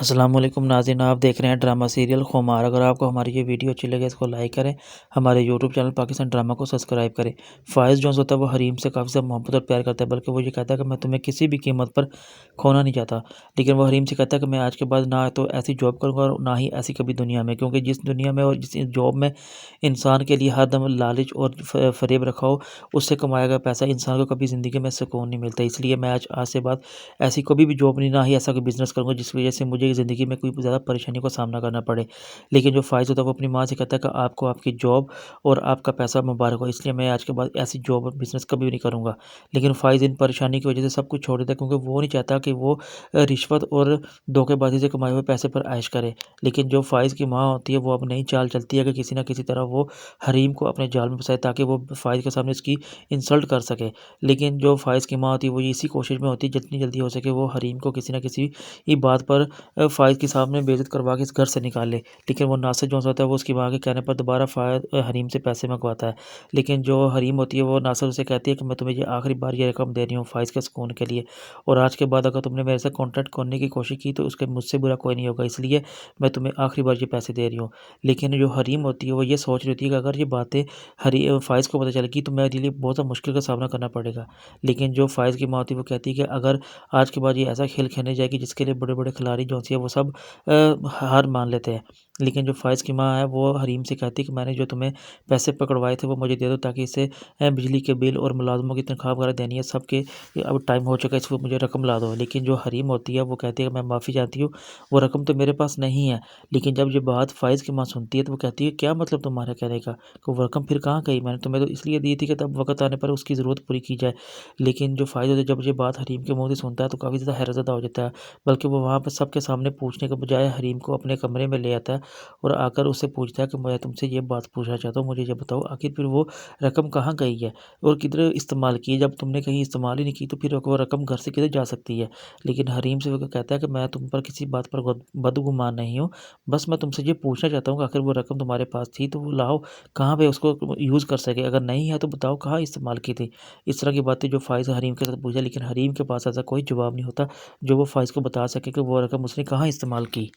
अस्सलाम वालेकुम नाज़रीन, आप देख रहे हैं ड्रामा सीरियल खुमार। अगर आपको हमारी ये वीडियो अच्छी लगे इसको लाइक करें, हमारे यूट्यूब चैनल पाकिस्तान ड्रामा को सब्सक्राइब करें। फ़ाइज़ जोन्स होता है वो हरीम से काफ़ी ज़्यादा मोहब्बत और प्यार करता है, बल्कि वो ये कहता है कि मैं तुम्हें किसी भी कीमत पर खोना नहीं चाहता। लेकिन वो हरीम से कहता है कि मैं आज के बाद ना तो ऐसी जॉब करूँगा और ना ही ऐसी कभी दुनिया में, क्योंकि जिस दुनिया में और जिस जॉब में इंसान के लिए हर दम लालच और फ़रेब रखा हो, उससे कमाया गया पैसा इंसान को कभी ज़िंदगी में सुकून नहीं मिलता। इसलिए मैं आज से बाद ऐसी कभी भी जॉब नहीं, ना ही ऐसा कोई बिज़नेस करूँगा जिस वजह से मुझे ज़िंदगी में कोई ज़्यादा परेशानी का सामना करना पड़े। लेकिन जो फ़ाइज़ होता है वो अपनी माँ से कहता है कि आपको आपकी जॉब और आपका पैसा मुबारक हो, इसलिए मैं आज के बाद ऐसी जॉब और बिज़नेस कभी भी नहीं करूँगा। लेकिन फ़ाइज़ इन परेशानी की वजह से सब कुछ छोड़ देता है, क्योंकि वो नहीं चाहता कि वो रिश्वत और धोखेबाज़ी से कमाए हुए पैसे पर ऐश करे। लेकिन जो फ़ाइज़ की माँ होती है वो अब नई चाल चलती है कि किसी न किसी तरह वो हरीम को अपने जाल में फँसाए, ताकि वो फ़ाइज़ के सामने इसकी इंसल्ट कर सके। लेकिन जो फ़ाइज़ की माँ होती है वो इसी कोशिश में होती है जितनी जल्दी हो सके वो हरीम को किसी न किसी बात पर फ़ाइज़ के सामने बेइज़्ज़त करवा के इस घर से निकाल ले। लेकिन वो नासिर जो होता है वो उसकी माँ के कहने पर दोबारा हरीम से पैसे मंगवाता है। लेकिन जो हरीम होती है वो नासिर से कहती है कि मैं तुम्हें ये आखिरी बार ये रकम दे रही हूँ फ़ाइज़ के सुकून के लिए, और आज के बाद अगर तुमने मेरे से कॉन्टैक्ट करने की कोशिश की तो उसके मुझसे बुरा कोई नहीं होगा, इसलिए मैं तुम्हें आखिरी बार ये पैसे दे रही हूँ। लेकिन जो हरीम होती है वो ये सोच रही होती है कि अगर ये बातें फ़ाइज़ को पता चलेगी तो मेरे लिए बहुत सा मुश्किल का सामना करना पड़ेगा। लेकिन जो फ़ाइज़ की माँ होती है वो कहती है कि अगर आज के बाद ये ऐसा खेल खेलने जाएगी जिसके लिए बड़े-बड़े खिलाड़ी जो होती है वो सब हार मान लेते हैं। लेकिन जो फ़ाइज़ की माँ है वो हरीम से कहती है कि मैंने जो तुम्हें पैसे पकड़वाए थे वो मुझे दे दो, ताकि इससे बिजली के बिल और मुलाज़िमों की तनख्वाह वगैरह देनी है सबके, अब टाइम हो चुका है, इसको मुझे रकम ला दो। लेकिन जो हरीम होती है वो कहती है कि मैं माफ़ी चाहती हूँ, वो रकम तो मेरे पास नहीं है। लेकिन जब ये बात फ़ाइज़ की माँ सुनती है तो वो कहती है क्या मतलब तुम्हारे कहने का, कि वो रकम फिर कहाँ गई? मैंने तुम्हें तो इसलिए दी थी कि तब वक़्त आने पर उसकी ज़रूरत पूरी की जाए। लेकिन जो फ़ाइज़ होता है जब ये बात हरीम के मुँह से सुनता है तो काफ़ी ज़्यादा हैरतज़दा हो जाता है। बल्कि वो वहाँ पे सबके सामने पूछने के बजाय हरीम को अपने कमरे में ले आता है और आकर उससे पूछता है कि मैं तुमसे ये बात पूछना चाहता हूँ, मुझे ये बताओ आखिर फिर वो रकम कहाँ गई है और किधर इस्तेमाल की है? जब तुमने कहीं इस्तेमाल ही नहीं की तो फिर वो रकम घर से किधर जा सकती है? लेकिन हरीम से वो कहता है कि मैं तुम पर किसी बात पर बदगुमान नहीं हूँ, बस मैं तुमसे ये पूछना चाहता हूँ कि आखिर वो रकम तुम्हारे पास थी तो वो लाओ, कहाँ पे उसको यूज़ कर सके? अगर नहीं है तो बताओ कहाँ इस्तेमाल की थी? इस तरह की बातें जो फ़ाइज़ हरीम के साथ पूछा, लेकिन हरीम के पास ऐसा कोई जवाब नहीं होता जो वो फ़ाइज़ को बता सके कि वो रकम उसने कहाँ इस्तेमाल की।